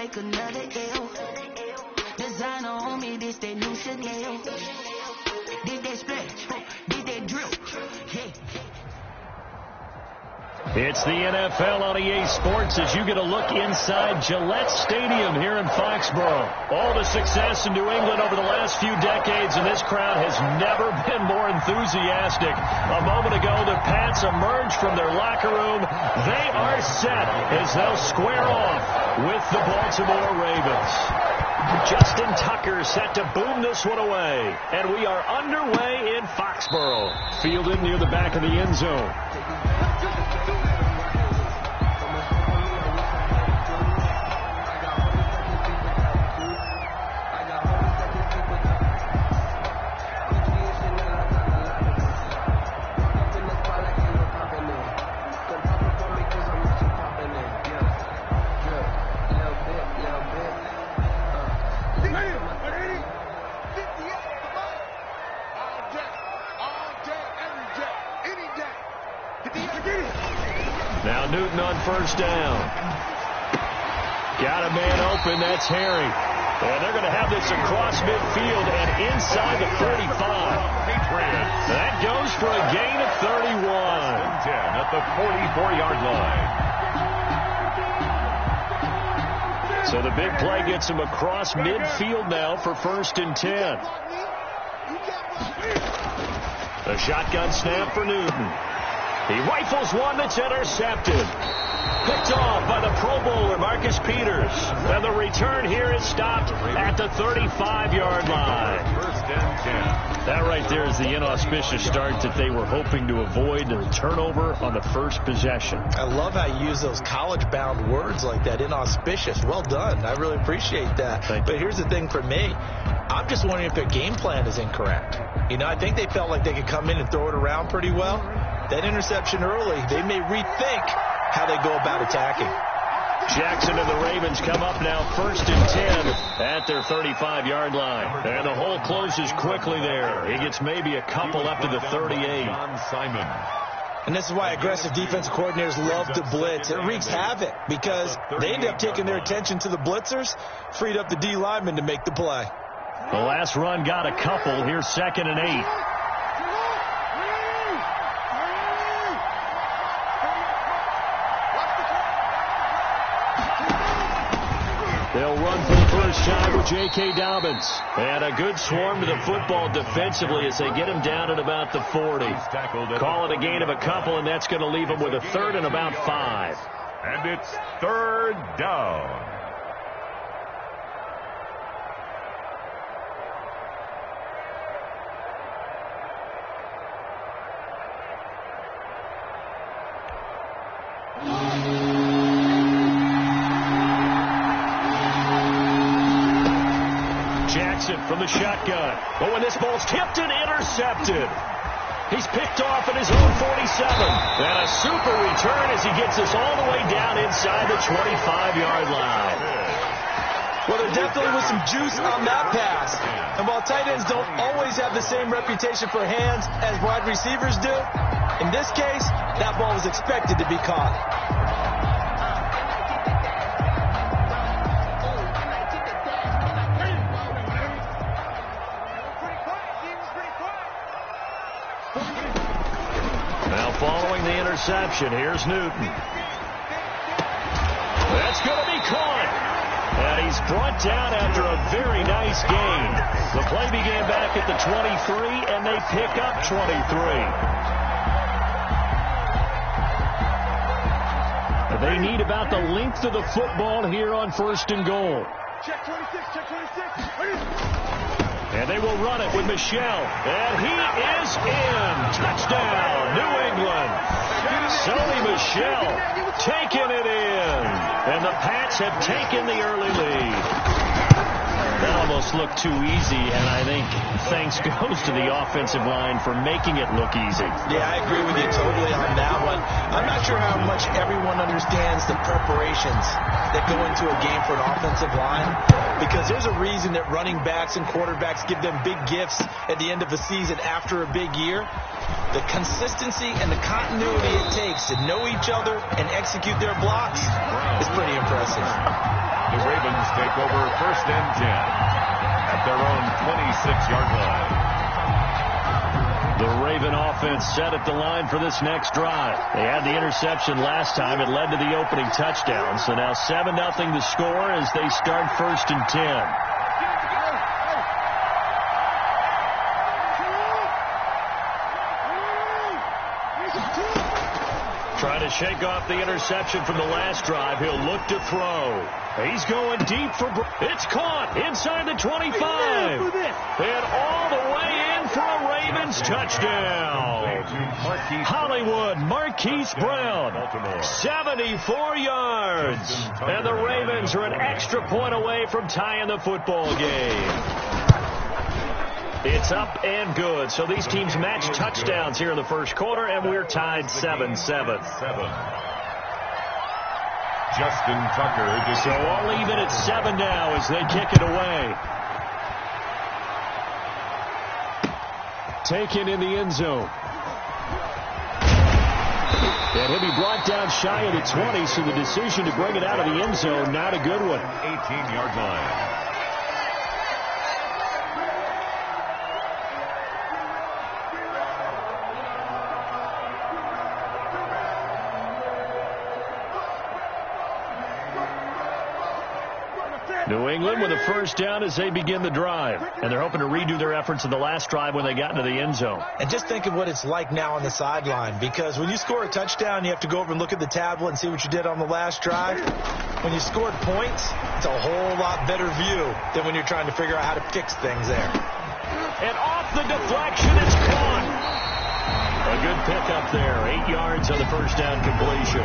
take another L. Designer on me, this that new Chanel. Did that splash, did that drill, yeah. It's the NFL on EA Sports as you get a look inside Gillette Stadium here in Foxborough. All the success in New England over the last few decades, and this crowd has never been more enthusiastic. A moment ago, the Pats emerged from their locker room. They are set as they'll square off with the Baltimore Ravens. Justin Tucker set to boom this one away, and we are underway in Foxborough. Fielded near the back of the end zone. Now Newton on first down. Got a man open. That's Harry. And they're going to have this across midfield and inside the 35. That goes for a gain of 31. 10 at the 44-yard line. So the big play gets him across midfield now for 1st and 10. The shotgun snap for Newton. He rifles one that's intercepted. Picked off by the Pro Bowler, Marcus Peters. And the return here is stopped at the 35-yard line. 1st and 10. That right there is the inauspicious start that they were hoping to avoid, the turnover on the first possession. I love how you use those college-bound words like that, inauspicious. Well done. I really appreciate that. But here's the thing for me. I'm just wondering if their game plan is incorrect. You know, I think they felt like they could come in and throw it around pretty well. That interception early, they may rethink how they go about attacking. Jackson and the Ravens come up now 1st and 10 at their 35-yard line. And the hole closes quickly there. He gets maybe a couple up to the 38. Simon. And this is why aggressive defensive coordinators love to blitz. It wreaks havoc because they end up taking their attention to the blitzers, freed up the D linemen to make the play. The last run got a couple. Here's 2nd and 8. They'll run for the first time with J.K. Dobbins. And a good swarm to the football defensively as they get him down at about the 40. Call it a gain of a couple, and that's going to leave him with a 3rd and about 5. And it's 3rd down. From the shotgun. But when this ball's tipped and intercepted, he's picked off at his own 47. And a super return as he gets us all the way down inside the 25-yard line. Well, there definitely was some juice on that pass. And while tight ends don't always have the same reputation for hands as wide receivers do, in this case, that ball was expected to be caught. Following the interception, here's Newton. That's going to be caught. And he's brought down after a very nice gain. The play began back at the 23, and they pick up 23. They need about the length of the football here on 1st and goal. Check 26, check 26. And they will run it with Michel. And he is in. Touchdown, New England. Sony Michel taking it in. And the Pats have taken the early lead. That almost looked too easy, and I think thanks goes to the offensive line for making it look easy. Yeah, I agree with you totally on that one. I'm not sure how much everyone understands the preparations that go into a game for an offensive line, because there's a reason that running backs and quarterbacks give them big gifts at the end of the season after a big year. The consistency and the continuity it takes takes to know each other and execute their blocks is pretty impressive. The Ravens take over 1st and 10 at their own 26-yard line. The Raven offense set at the line for this next drive. They had the interception last time. It led to the opening touchdown. So now 7-0 the score as they start 1st and 10. Trying to shake off the interception from the last drive. He'll look to throw. He's going deep for... It's caught inside the 25. And all the way in for a Ravens touchdown. Hollywood Marquise Brown, 74 yards. And the Ravens are an extra point away from tying the football game. It's up and good. So these teams match touchdowns here in the first quarter, and we're tied 7-7. Justin Tucker. So all even at 7 now as they kick it away. Taken in the end zone. And he'll be brought down shy of the 20, so the decision to bring it out of the end zone, not a good one. 18-yard line. New England with a first down as they begin the drive. And they're hoping to redo their efforts in the last drive when they got into the end zone. And just think of what it's like now on the sideline, because when you score a touchdown, you have to go over and look at the tablet and see what you did on the last drive. When you scored points, it's a whole lot better view than when you're trying to figure out how to fix things there. And off the deflection, it's caught. A good pickup there. 8 yards on the first down completion.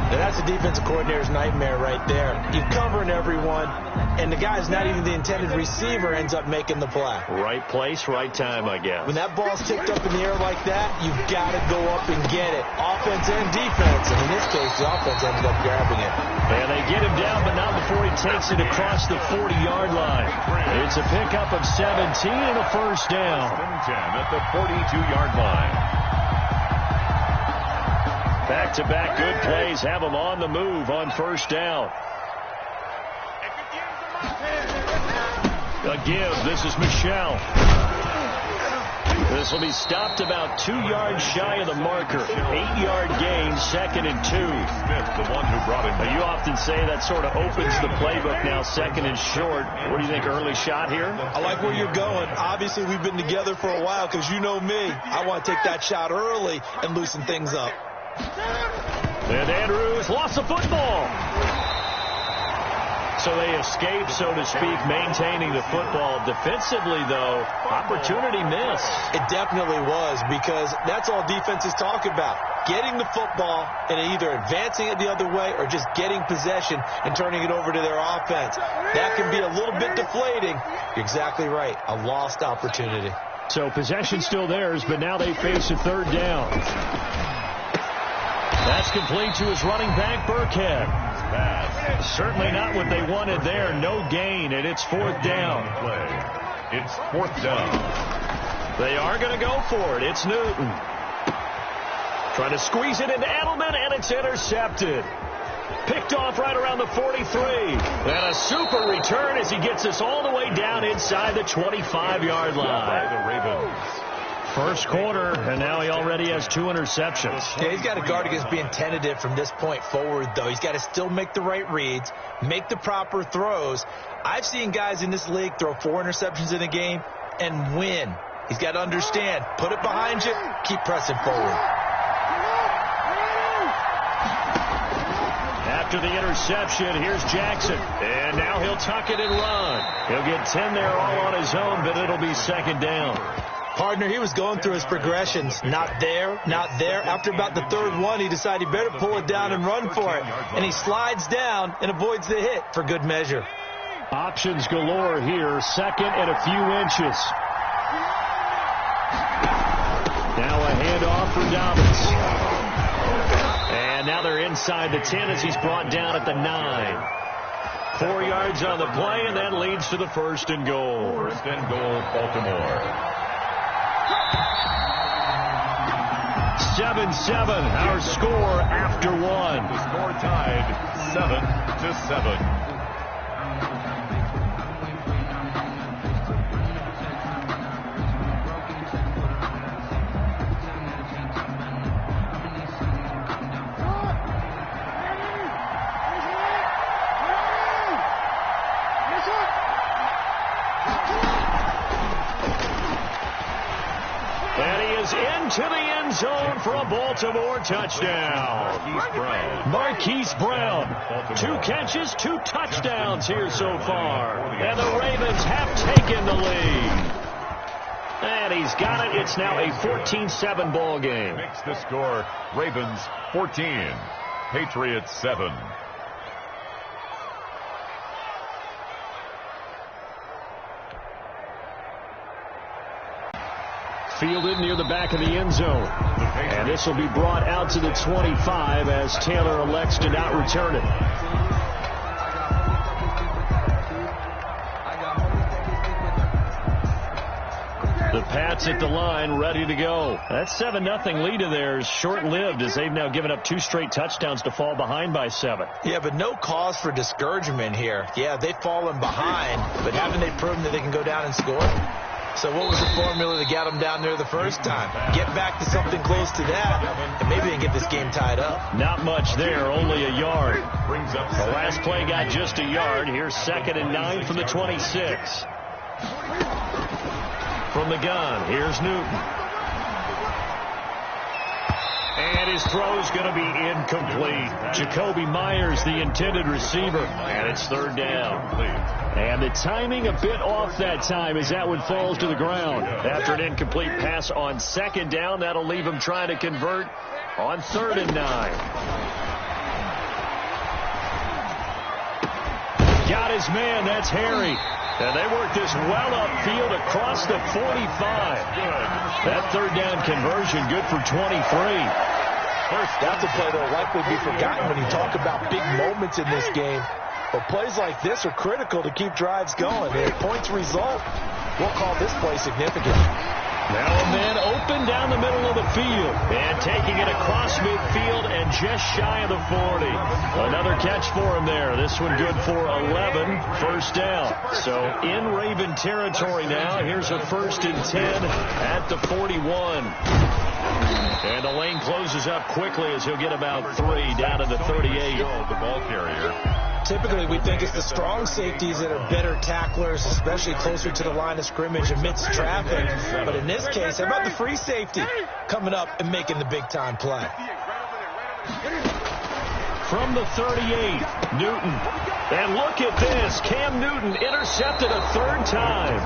Now that's a defensive coordinator's nightmare right there. You're covering everyone, and the guy's not even the intended receiver ends up making the play. Right place, right time, I guess. When that ball's tipped up in the air like that, you've got to go up and get it. Offense and defense. And in this case, the offense ended up grabbing it. And they get him down, but not before he takes it across the 40-yard line. It's a pickup of 17 and a first down. 10 at the 42-yard line. Back-to-back good plays have them on the move on first down. A give. This is Michelle. This will be stopped about 2 yards shy of the marker. 8-yard gain, 2nd and 2. Smith, the one who brought him. Now, you often say that sort of opens the playbook now, 2nd and short. What do you think, early shot here? I like where you're going. Obviously, we've been together for a while because you know me. I want to take that shot early and loosen things up. And Andrews lost the football. So they escape, so to speak, maintaining the football. Defensively, though, opportunity missed. It definitely was, because that's all defenses talk about. Getting the football and either advancing it the other way or just getting possession and turning it over to their offense. That can be a little bit deflating. You're exactly right. A lost opportunity. So possession still theirs, but now they face a third down. That's complete to his running back, Burkhead. Certainly not what they wanted there. No gain, and it's 4th down. It's 4th down. They are going to go for it. It's Newton. Trying to squeeze it into Edelman, and it's intercepted. Picked off right around the 43. And a super return as he gets us all the way down inside the 25-yard line. The Ravens. First quarter, and now he already has 2 interceptions. Yeah, he's got to guard against being tentative from this point forward, though. He's got to still make the right reads, make the proper throws. I've seen guys in this league throw 4 interceptions in a game and win. He's got to understand, put it behind you, keep pressing forward. After the interception, here's Jackson. And now he'll tuck it and run. He'll get 10 there all on his own, but it'll be 2nd down. Partner, he was going through his progressions. Not there, not there. After about the 3rd one, he decided he better pull it down and run for it. And he slides down and avoids the hit for good measure. Options galore here. 2nd and a few inches. Now a handoff for Dobbins. And now they're inside the 10 as he's brought down at the 9. 4 yards on the play, and that leads to the 1st and goal. 1st and goal, Baltimore. 7-7, our score after one. The score tied 7-7. Into the end zone for a Baltimore touchdown. Marquise Brown. 2 catches, 2 touchdowns here so far. And the Ravens have taken the lead. And he's got it. It's now a 14-7 ball game. Makes the score Ravens 14, Patriots 7. Fielded near the back of the end zone. And this will be brought out to the 25 as Taylor elects to not return it. The Pats at the line, ready to go. That 7-0 lead of theirs short-lived as they've now given up 2 straight touchdowns to fall behind by 7. Yeah, but no cause for discouragement here. Yeah, they've fallen behind, but haven't they proven that they can go down and score? So what was the formula that got them down there the first time? Get back to something close to that, and maybe they get this game tied up. Not much there, only a yard. The last play got just a yard. Here's 2nd and 9 from the 26. From the gun, here's Newton. And his throw's going to be incomplete. Jacoby Myers, the intended receiver, and it's 3rd down. And the timing a bit off that time as that one falls to the ground. After an incomplete pass on 2nd down, that'll leave him trying to convert on 3rd and 9. Got his man, that's Harry. And they work this well upfield across the 45. That 3rd down conversion good for 23. That's a play that will likely be forgotten when you talk about big moments in this game. But plays like this are critical to keep drives going. And if points result, we'll call this play significant. Now a man open down the middle of the field. And taking it across midfield and just shy of the 40. Another catch for him there. This one good for 11. 1st down. So in Raven territory now. Here's a 1st and 10 at the 41. And the lane closes up quickly as he'll get about 3 down to the 38. The ball carrier. Typically, we think it's the strong safeties that are better tacklers, especially closer to the line of scrimmage amidst traffic. But in this case, how about the free safety coming up and making the big-time play? From the 38, Newton. And look at this. Cam Newton intercepted a 3rd time.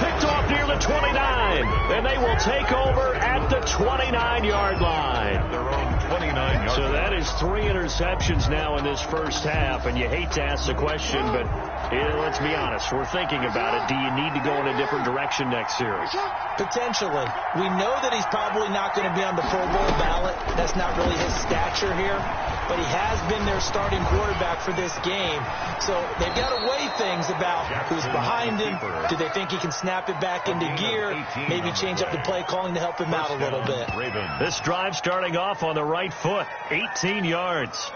Picked off near the 29. And they will take over at the 29-yard line. Their own 29-yard. So that is 3 interceptions now in this first half. And you hate to ask the question, but let's be honest. We're thinking about it. Do you need to go in a different direction next series? Potentially. We know that he's probably not going to be on the Pro Bowl ballot. That's not really his stature here. But he has been their starting quarterback for this game. So they've got to weigh things about who's behind him. Do they think he can snap it back into gear? Maybe change up the play calling to help him out a little bit. This drive starting off on the right foot. 18 yards.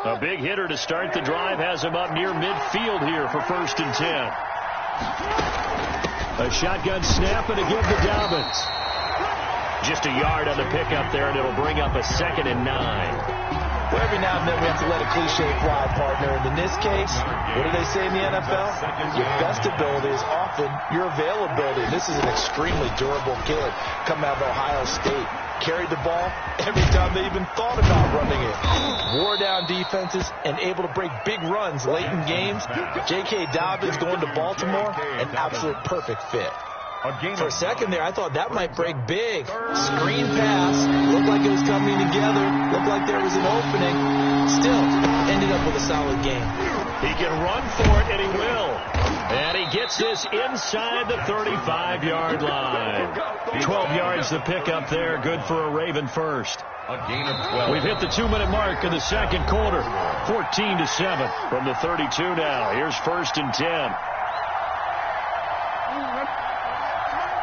A big hitter to start the drive has him up near midfield here for 1st and 10. A shotgun snap and a give to Dobbins. Just a yard on the pickup there, and it'll bring up a 2nd and 9. Well, every now and then we have to let a cliche fly, partner. And in this case, what do they say in the NFL? Your best ability is often your availability. And this is an extremely durable kid coming out of Ohio State. Carried the ball every time they even thought about running it. Wore down defenses and able to break big runs late in games. J.K. Dobbins going to Baltimore, an absolute perfect fit. For a second there, I thought that might break big. Screen pass. Looked like it was coming together. Looked like there was an opening. Still, ended up with a solid game. He can run for it, and he will. And he gets this inside the 35-yard line. 12 yards to pick up there. Good for a Raven first. A gain of 12. We've hit the 2-minute mark in the second quarter. 14-7 from the 32 now. Here's 1st and 10.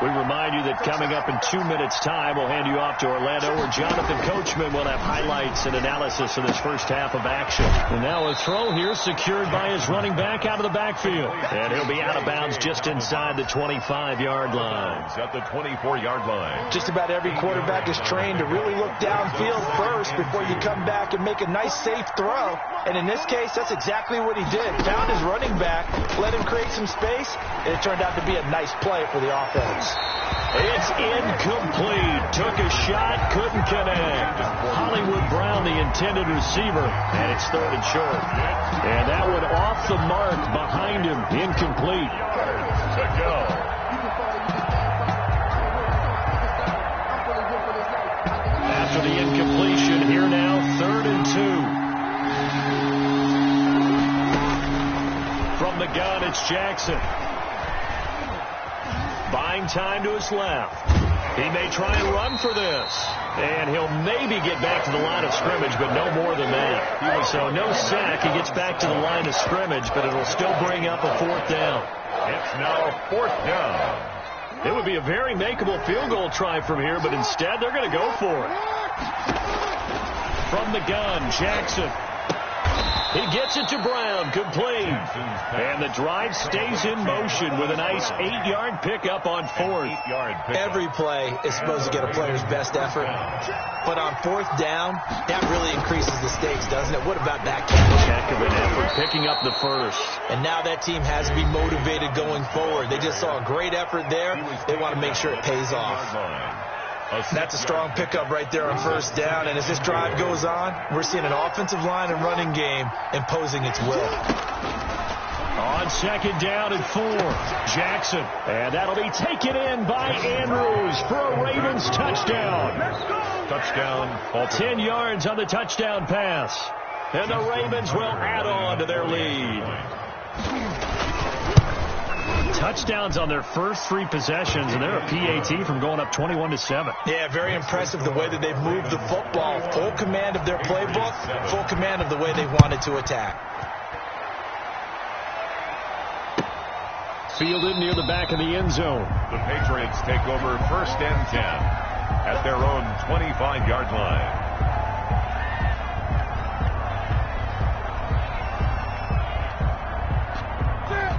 We remind you that coming up in 2 minutes' time, we'll hand you off to Orlando, where Jonathan Coachman will have highlights and analysis of this first half of action. And now a throw here secured by his running back out of the backfield. And he'll be out of bounds just inside the 25-yard line. At the 24-yard line. Just about every quarterback is trained to really look downfield first before you come back and make a nice, safe throw. And in this case, that's exactly what he did. Found his running back, let him create some space, and it turned out to be a nice play for the offense. It's incomplete. Took a shot, couldn't connect. Hollywood Brown, the intended receiver, and it's 3rd and short. And that one off the mark behind him. Incomplete. To go. After the incompletion, here now, 3rd and 2. From the gun, it's Jackson. Buying time to his left. He may try and run for this. And he'll maybe get back to the line of scrimmage, but no more than that. So no sack. He gets back to the line of scrimmage, but it'll still bring up a 4th down. It's now 4th down. It would be a very makeable field goal try from here, but instead they're going to go for it. From the gun, Jackson. He gets it to Brown, complete. And the drive stays in motion with a nice 8-yard pickup on 4th. Every play is supposed to get a player's best effort. But on 4th down, that really increases the stakes, doesn't it? What about that catch? Heck of an effort, picking up the first. And now that team has to be motivated going forward. They just saw a great effort there. They want to make sure it pays off. That's a strong pickup right there on 1st down. And as this drive goes on, we're seeing an offensive line and running game imposing its will. On 2nd down and 4, Jackson. And that'll be taken in by Andrews for a Ravens touchdown. Touchdown. 10 yards on the touchdown pass. And the Ravens will add on to their lead. Touchdowns on their first 3 possessions, and they're a PAT from going up 21-7. Yeah, very impressive the way that they've moved the football. Full command of their playbook, full command of the way they wanted to attack. Fielded near the back of the end zone. The Patriots take over 1st and 10 at their own 25-yard line.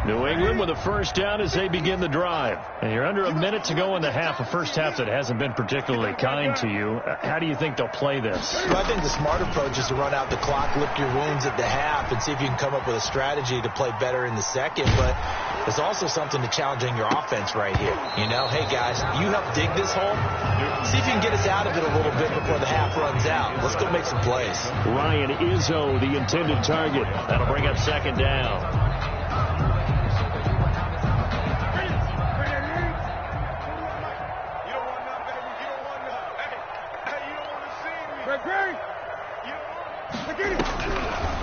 New England with a 1st down as they begin the drive. And you're under a minute to go in the half, a first half that hasn't been particularly kind to you. How do you think they'll play this? Well, I think the smart approach is to run out the clock, lick your wounds at the half, and see if you can come up with a strategy to play better in the second. But there's also something to challenging your offense right here. You know, hey, guys, you help dig this hole. See if you can get us out of it a little bit before the half runs out. Let's go make some plays. Ryan Izzo, the intended target. That'll bring up 2nd down.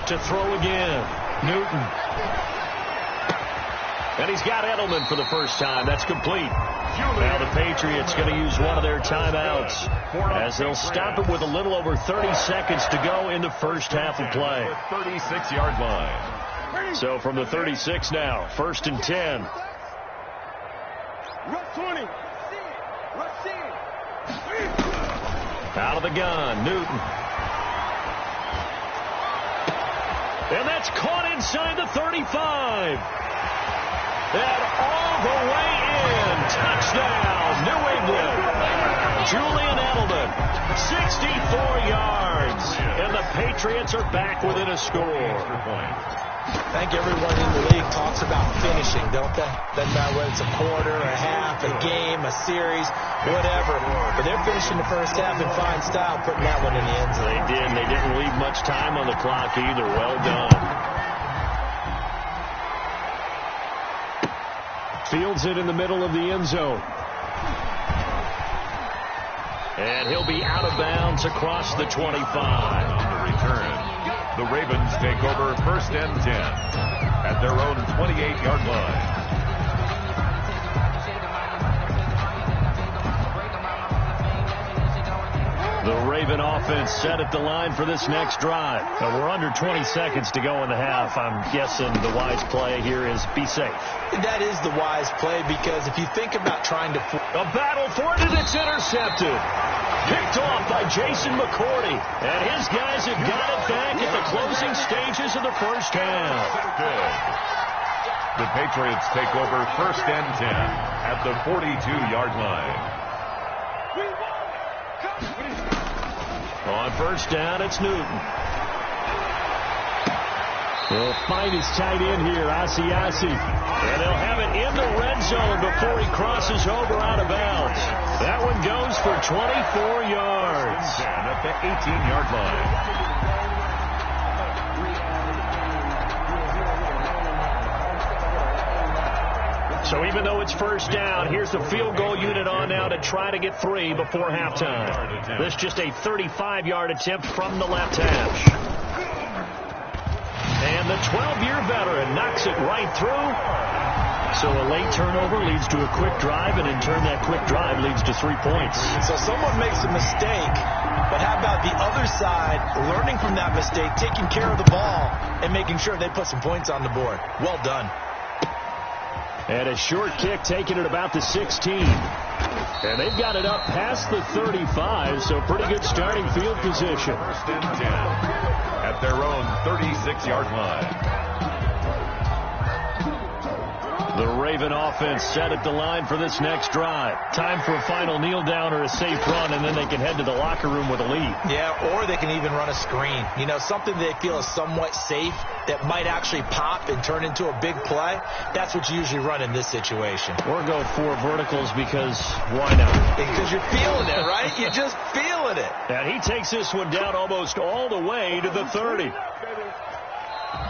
To throw again, Newton. And he's got Edelman for the first time. That's complete. Now the Patriots going to use one of their timeouts as they'll stop it with a little over 30 seconds to go in the first half of play. 36-yard line. So from the 36 now, 1st and 10. Out of the gun, Newton. And that's caught inside the 35. And all the way in. Touchdown, New England. Julian Edelman, 64 yards. And the Patriots are back within a score. I think everyone in the league talks about finishing, don't they? Doesn't matter whether it's a quarter, a half, a game, a series, whatever. But they're finishing the first half in fine style, putting that one in the end zone. They did. They didn't leave much time on the clock either. Well done. Fields it in the middle of the end zone. And he'll be out of bounds across the 25. On the return, the Ravens take over 1st and 10 at their own 28-yard line. The Raven offense set at the line for this next drive. And we're under 20 seconds to go in the half. I'm guessing the wise play here is be safe. That is the wise play, because if you think about trying to... A battle for it, and it's intercepted. Picked off by Jason McCourty. And his guys have got it back at the closing stages of the first half. The Patriots take over 1st and 10 at the 42-yard line. On first down, it's Newton. He'll find his tight end here, Asiasi. And they'll have it in the red zone before he crosses over out of bounds. That one goes for 24 yards. At the 18-yard line. So even though it's first down, here's the field goal unit on now to try to get 3 before halftime. This just a 35-yard attempt from the left hash. And the 12-year veteran knocks it right through. So a late turnover leads to a quick drive, and in turn that quick drive leads to 3 points. So someone makes a mistake, but how about the other side learning from that mistake, taking care of the ball, and making sure they put some points on the board? Well done. And a short kick taken at about the 16. And they've got it up past the 35, so pretty good starting field position. 1st and 10 at their own 36-yard line. The Raven offense set at the line for this next drive. Time for a final kneel down or a safe run, and then they can head to the locker room with a lead. Yeah, or they can even run a screen. You know, something they feel is somewhat safe that might actually pop and turn into a big play. That's what you usually run in this situation. Or go 4 verticals, because why not? Because you're feeling it, right? You're just feeling it. And he takes this one down almost all the way to the 30.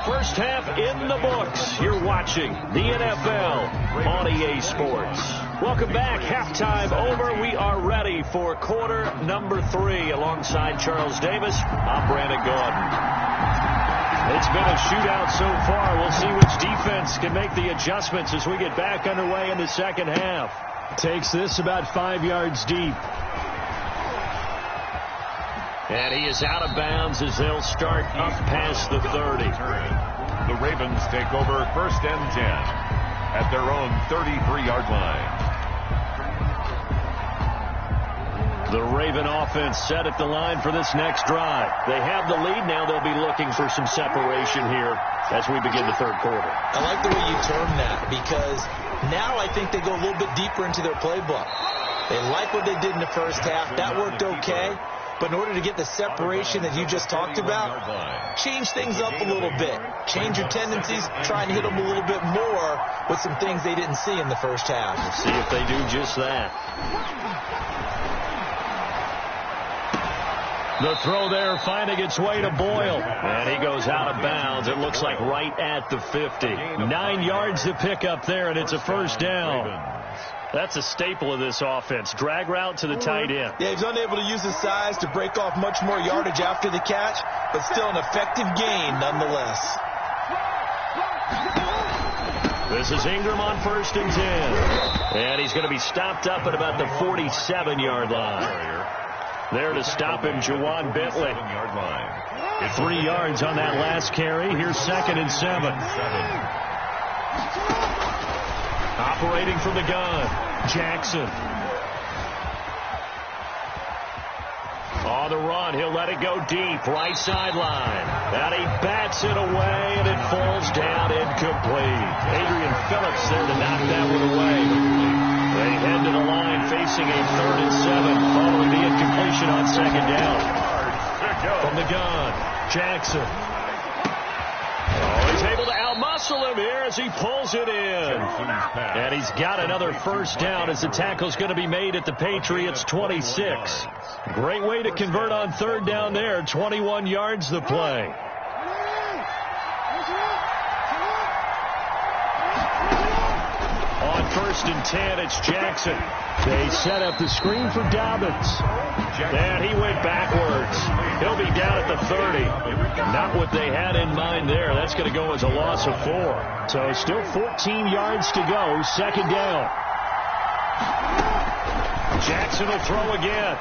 First half in the books. You're watching the NFL on EA Sports. Welcome back. Halftime over. We are ready for quarter number 3. Alongside Charles Davis, I'm Brandon Gordon. It's been a shootout so far. We'll see which defense can make the adjustments as we get back underway in the second half. Takes this about 5 yards deep. And he is out of bounds as they'll start up past the 30. The Ravens take over 1st and 10 at their own 33-yard line. The Raven offense set at the line for this next drive. They have the lead. Now they'll be looking for some separation here as we begin the third quarter. I like the way you term that, because now I think they go a little bit deeper into their playbook. They like what they did in the first half. That worked okay. But in order to get the separation that you just talked about, change things up a little bit. Change your tendencies, try and hit them a little bit more with some things they didn't see in the first half. We'll see if they do just that. The throw there finding its way to Boyle. And he goes out of bounds. It looks like right at the 50. 9 yards to pick up there, and it's a first down. That's a staple of this offense. Drag route to the tight end. Yeah, he's unable to use his size to break off much more yardage after the catch, but still an effective gain nonetheless. This is Ingram on 1st and 10. And he's going to be stopped up at about the 47-yard line. There to stop him, Juwan Bentley. 3 yards on that last carry. Here's 2nd and 7. Operating from the gun, Jackson. On the run, he'll let it go deep, right sideline. And he bats it away, and it falls down incomplete. Adrian Phillips there to knock that one away. They head to the line facing a 3rd and 7 following the incompletion on 2nd down. From the gun, Jackson. Oh, he's able to outmuscle him here as he pulls it in. And he's got another first down as the tackle's going to be made at the Patriots' 26. Great way to convert on 3rd down there. 21 yards the play. On 1st and 10, it's Jackson. They set up the screen for Dobbins. And he went backwards. He'll be down at the 30. Not what they had in mind there. That's going to go as a loss of 4. So still 14 yards to go. 2nd down. Jackson will throw again.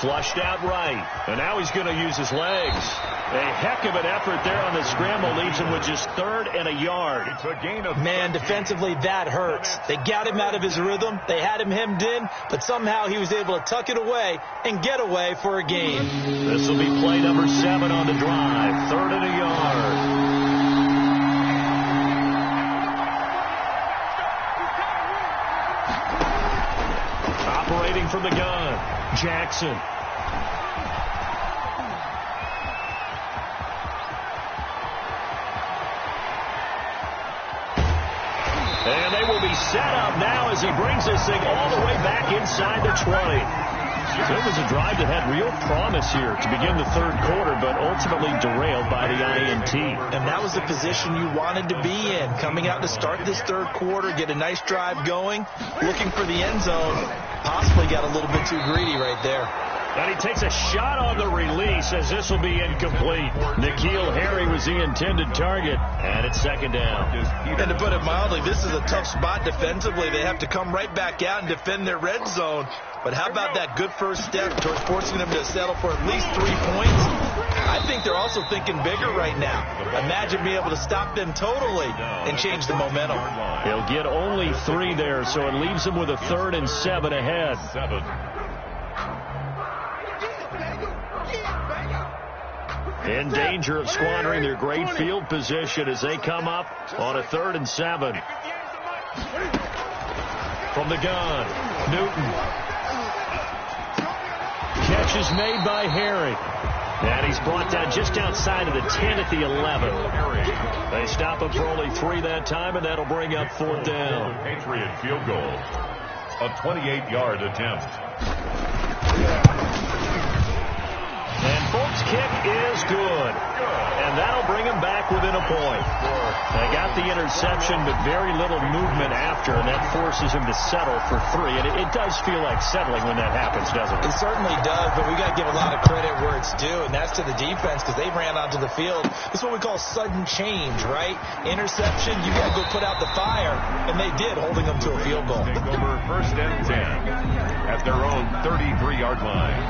Flushed out right. And now he's going to use his legs. A heck of an effort there on the scramble leaves him with just 3rd and a yard. It's a gain of Man, defensively, that hurts. They got him out of his rhythm. They had him hemmed in, but somehow he was able to tuck it away and get away for a gain. This will be play number 7 on the drive. 3rd and a yard. Operating from the gun, Jackson. And they will be set up now as he brings this thing all the way back inside the 20. So it was a drive that had real promise here to begin the 3rd quarter, but ultimately derailed by the INT. And that was the position you wanted to be in. Coming out to start this 3rd quarter, get a nice drive going, looking for the end zone. Possibly got a little bit too greedy right there. And he takes a shot on the release as this will be incomplete. N'Keal Harry was the intended target, and it's 2nd down. And to put it mildly, this is a tough spot defensively. They have to come right back out and defend their red zone. But how about that good first step towards forcing them to settle for at least 3 points? I think they're also thinking bigger right now. Imagine being able to stop them totally and change the momentum. He'll get only 3 there, so it leaves him with a 3rd and 7 ahead. In danger of squandering their great field position as they come up on a 3rd and 7. From the gun, Newton. Catch is made by Harry. And he's brought down just outside of the 10 at the 11. They stop him for only 3 that time, and that'll bring up 4th down. Patriot field goal. A 28-yard attempt. And Folk's kick is good. And that'll bring him back within a point. They got the interception, but very little movement after, and that forces him to settle for 3. And it does feel like settling when that happens, doesn't it? It certainly does, but we got to give a lot of credit where it's due, and that's to the defense because they ran onto the field. This is what we call sudden change, right? Interception, you got to go put out the fire, and they did, holding them to a field goal. Take over 1st and 10 at their own 33-yard line.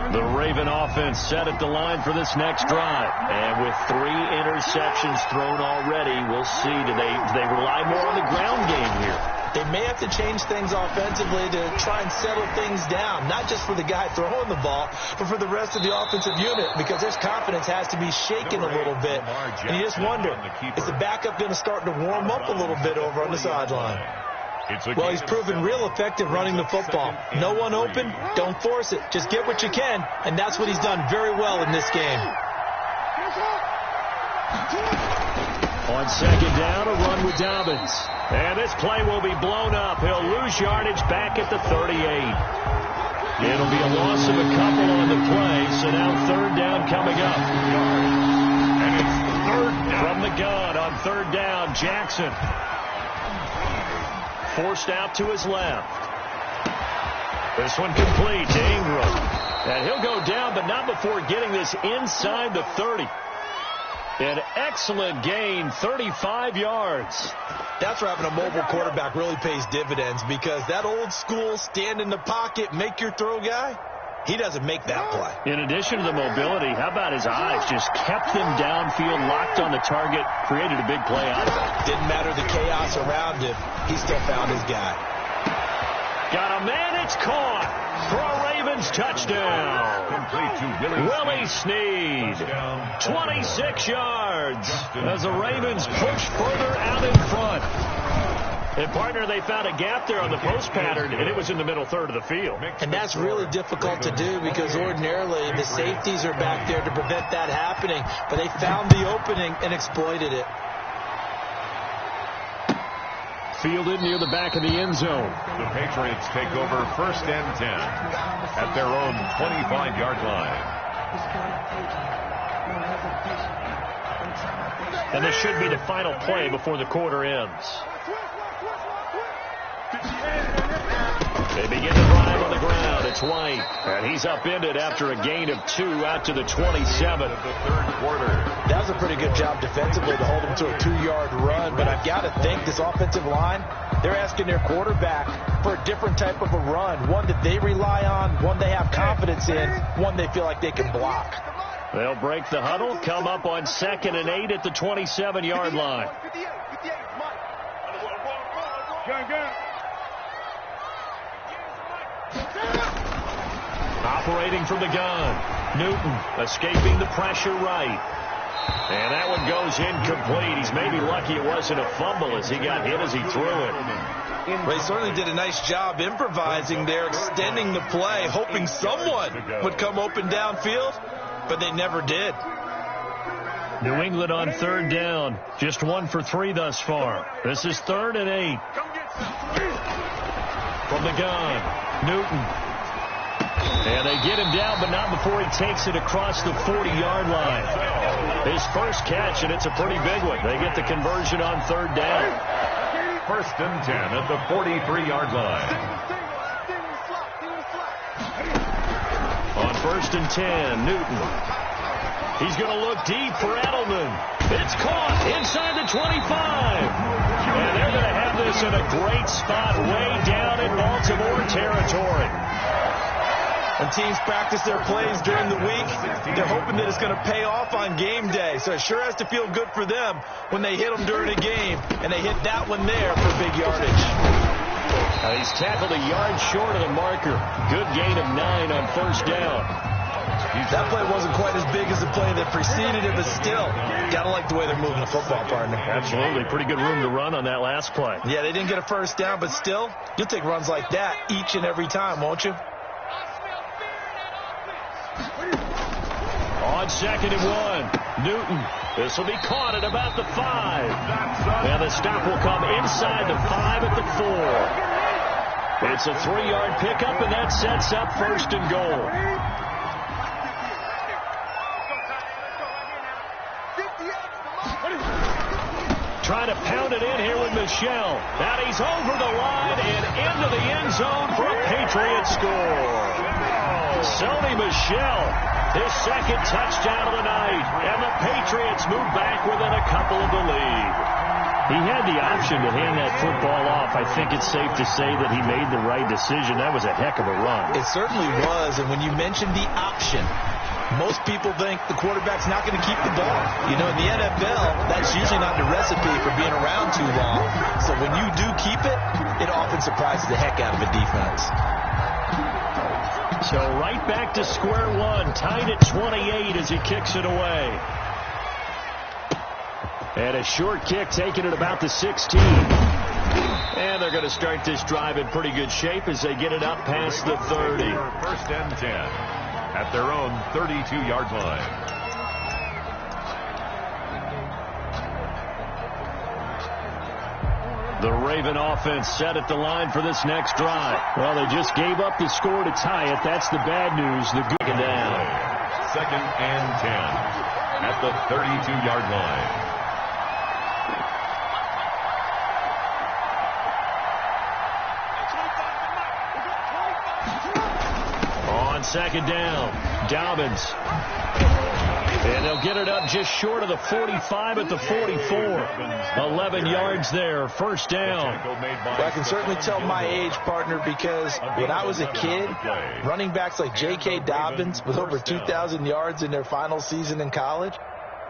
The Raven offense set at the line for this next drive. And with 3 interceptions thrown already, we'll see. Do they rely more on the ground game here? They may have to change things offensively to try and settle things down, not just for the guy throwing the ball, but for the rest of the offensive unit, because their confidence has to be shaken a little bit. And you just wonder, is the backup going to start to warm up a little bit over on the sideline? Well, he's proven real effective running the football. No one open, don't force it. Just get what you can, and that's what he's done very well in this game. On 2nd down, a run with Dobbins. And this play will be blown up. He'll lose yardage back at the 38. It'll be a loss of a couple on the play, so now 3rd down coming up. And it's 3rd down. From the gun on 3rd down, Jackson. Forced out to his left. This one complete to Ingram. And he'll go down, but not before getting this inside the 30. An excellent gain, 35 yards. That's where having a mobile quarterback really pays dividends, because that old school stand in the pocket, make your throw guy, he doesn't make that play. In addition to the mobility, how about his eyes? Just kept them downfield, locked on the target, created a big play out of it. Didn't matter the chaos around him. He still found his guy. Got a man, it's caught for a Ravens touchdown. Complete to Willie Snead, 26 yards as the Ravens push further out in front. And, partner, they found a gap there on the post pattern, and it was in the middle 3rd of the field. And that's really difficult to do, because ordinarily the safeties are back there to prevent that happening. But they found the opening and exploited it. Fielded near the back of the end zone. The Patriots take over 1st and 10 at their own 25-yard line. And this should be the final play before the quarter ends. They begin to drive on the ground. the 20. And he's upended after a gain of 2 out to the 27. The third quarter. That was a pretty good job defensively to hold them to a 2-yard run. But I've got to think this offensive line, they're asking their quarterback for a different type of a run. One that they rely on, one they have confidence in, one they feel like they can block. They'll break the huddle, come up on 2nd and 8 at the 27-yard line. Operating from the gun. Newton escaping the pressure right. And that one goes incomplete. He's maybe lucky it wasn't a fumble as he got hit as he threw it. Well, he certainly did a nice job improvising there, extending the play, hoping someone would come open downfield, but they never did. New England on 3rd down. Just 1 for 3 thus far. This is 3rd and 8. From the gun, Newton. And they get him down, but not before he takes it across the 40-yard line. His first catch, and it's a pretty big one. They get the conversion on 3rd down. 1st and 10 at the 43-yard line. On 1st and 10, Newton. He's going to look deep for Edelman. It's caught inside the 25. And they're going to have this in a great spot way down in Baltimore territory. When teams practice their plays during the week, they're hoping that it's going to pay off on game day. So it sure has to feel good for them when they hit them during a game, and they hit that one there for big yardage. He's tackled a yard short of the marker. Good gain of 9 on 1st down. That play wasn't quite as big as the play that preceded it, but still, got to like the way they're moving the football, partner. Absolutely. Pretty good room to run on that last play. Yeah, they didn't get a 1st down, but still, you'll take runs like that each and every time, won't you? On 2nd and 1, Newton. This will be caught at about the 5. And the stop will come inside the 5 at the 4. It's a 3-yard pickup, and that sets up 1st and goal. Trying to pound it in here with Michel. And he's over the line and into the end zone for a Patriot score. Sony Michel, his 2nd touchdown of the night. And the Patriots move back within a couple of the lead. He had the option to hand that football off. I think it's safe to say that he made the right decision. That was a heck of a run. It certainly was. And when you mentioned the option, most people think the quarterback's not going to keep the ball. You know, in the NFL, that's usually not the recipe for being around too long. So when you do keep it, it often surprises the heck out of a defense. So right back to square one, tied at 28 as he kicks it away. And a short kick taken at about the 16. And they're going to start this drive in pretty good shape as they get it up past the 30. 1st and 10 at their own 32-yard line. The Raven offense set at the line for this next drive. Well, they just gave up the score to tie it. That's the bad news. The good down. 2nd and 10 at the 32-yard line. On 2nd down, Dobbins. And they'll get it up just short of the 45 at the 44. 11 yards there, 1st down. Well, I can certainly tell my age, partner, because when I was a kid, running backs like J.K. Dobbins with over 2,000 yards in their final season in college,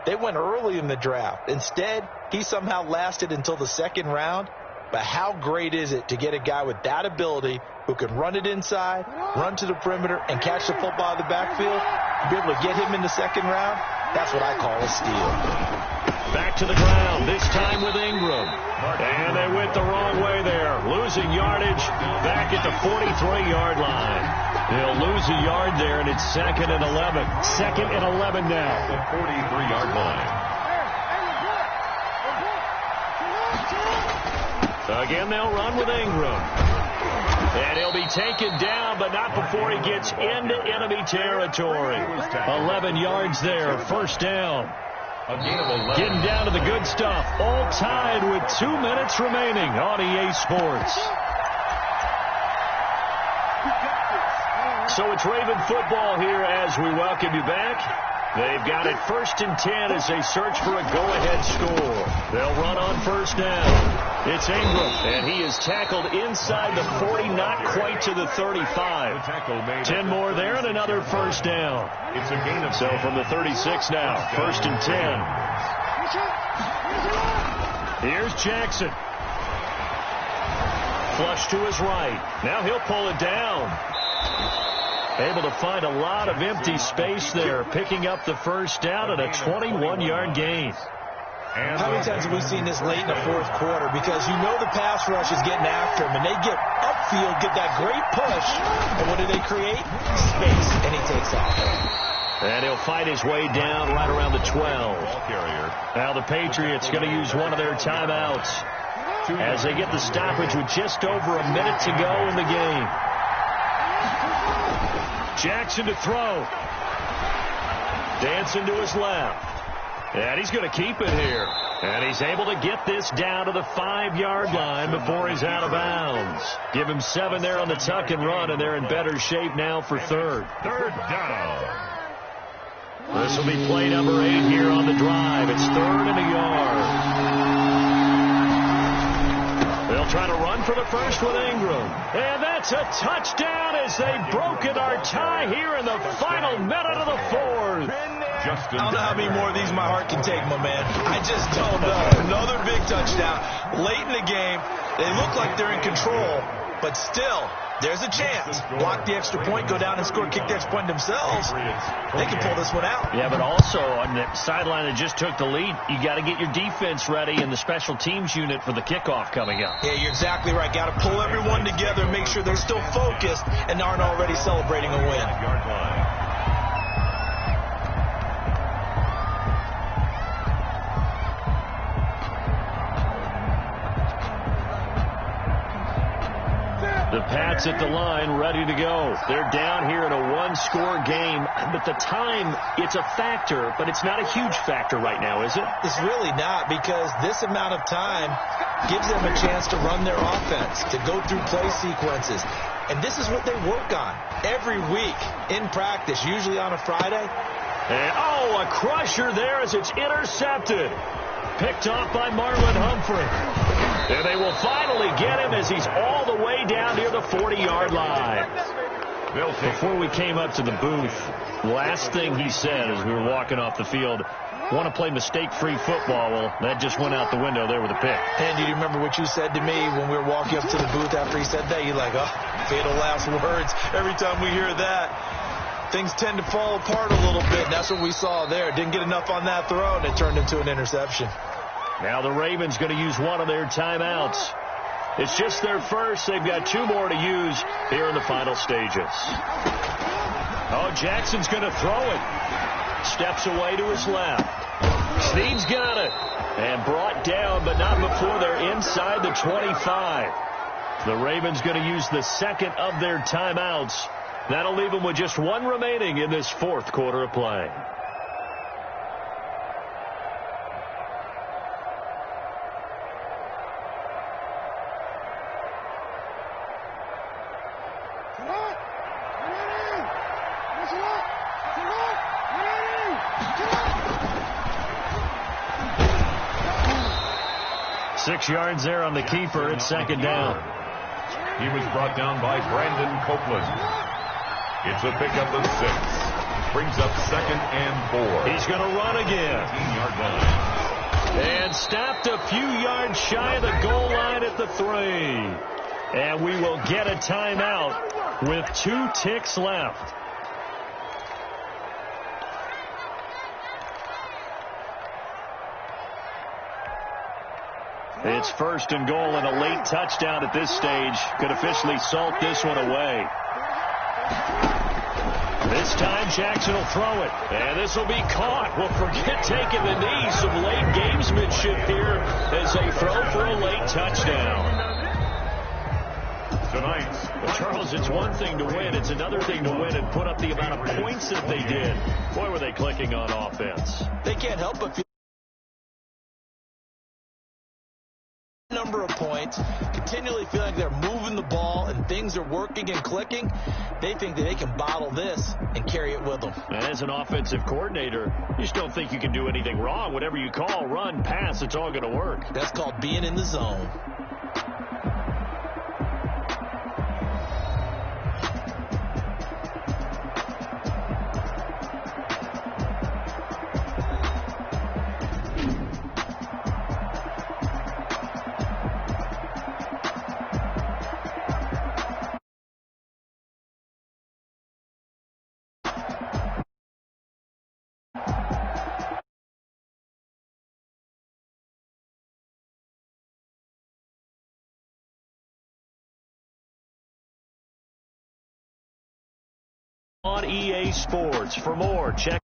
they went early in the draft. Instead, he somehow lasted until the 2nd round. But how great is it to get a guy with that ability who can run it inside, run to the perimeter, and catch the football out of the backfield? Be able to get him in the 2nd round, that's what I call a steal. Back to the ground, this time with Ingram. And they went the wrong way there. Losing yardage back at the 43-yard line. They'll lose a yard there, and it's 2nd and 11. 2nd and 11 now. The 43-yard line. Again, they'll run with Ingram. And he'll be taken down, but not before he gets into enemy territory. 11 yards there, 1st down. Getting down to the good stuff. All tied with 2 minutes remaining on EA Sports. So it's Raven football here as we welcome you back. They've got it 1st and 10 as they search for a go-ahead score. They'll run on 1st down. It's Ingram, and he is tackled inside the 40, not quite to the 35. 10 more there and another 1st down. It's a gain of so from the 36 now, 1st and 10. Here's Jackson. Flush to his right. Now he'll pull it down. Able to find a lot of empty space there, picking up the 1st down and a 21-yard gain. How many times have we seen this late in the 4th quarter? Because you know the pass rush is getting after him, and they get upfield, get that great push, and what do they create? Space, and he takes off. And he'll fight his way down right around the 12. Now the Patriots going to use one of their timeouts as they get the stoppage with just over a minute to go in the game. Jackson to throw. Dancing to his left. And he's going to keep it here. And he's able to get this down to the 5-yard line before he's out of bounds. Give him 7 there on the tuck and run, and they're in better shape now for 3rd. 3rd down. This will be play number 8 here on the drive. It's 3rd and a yard. They'll try to run for the 1st with Ingram. And that's a touchdown as they've broken our tie here in the final minute of the 4th. I don't know how many more of these my heart can take, my man. I just don't know. Another big touchdown. Late in the game, they look like they're in control, but still, there's a chance. Block the extra point, go down and score, kick the extra point themselves. They can pull this one out. Yeah, but also on the sideline that just took the lead, you got to get your defense ready and the special teams unit for the kickoff coming up. Yeah, you're exactly right. Got to pull everyone together and make sure they're still focused and aren't already celebrating a win. The Pats at the line, ready to go. They're down here in a 1-score game, but the time, it's a factor, but it's not a huge factor right now, is it? It's really not, because this amount of time gives them a chance to run their offense, to go through play sequences. And this is what they work on every week in practice, usually on a Friday. And, a crusher there as it's intercepted. Picked off by Marlon Humphrey. And they will finally get him as he's all the way down near the 40-yard line. Before we came up to the booth, last thing he said as we were walking off the field, want to play mistake-free football. Well, that just went out the window there with a pick. And do you remember what you said to me when we were walking up to the booth after he said that? You're like, fatal last words. Every time we hear that, things tend to fall apart a little bit. And that's what we saw there. Didn't get enough on that throw, and it turned into an interception. Now the Ravens going to use one of their timeouts. It's just their first. They've got 2 more to use here in the final stages. Jackson's going to throw it. Steps away to his left. Snead's got it. And brought down, but not before they're inside the 25. The Ravens going to use the 2nd of their timeouts. That'll leave them with just 1 remaining in this 4th quarter of play. Six yards there on the keeper. It's 2nd down. He was brought down by Brandon Copeland. It's a pickup of 6. Brings up 2nd and 4. He's going to run again. 15-yard line. And stopped a few yards shy of the goal line at the 3. And we will get a timeout with 2 ticks left. It's 1st and goal, and a late touchdown at this stage could officially salt this one away. This time Jackson will throw it, and this will be caught. Well, forget taking the knee. Some late gamesmanship here as they throw for a late touchdown. Tonight, well, Charles, it's one thing to win. It's another thing to win and put up the amount of points that they did. Boy, were they clicking on offense. They can't help but feel number of points. points, continually feeling like they're moving the ball and things are working and clicking, they think that they can bottle this and carry it with them. As an offensive coordinator, you just don't think you can do anything wrong. Whatever you call, run, pass, it's all going to work. That's called being in the zone. On EA Sports. For more, check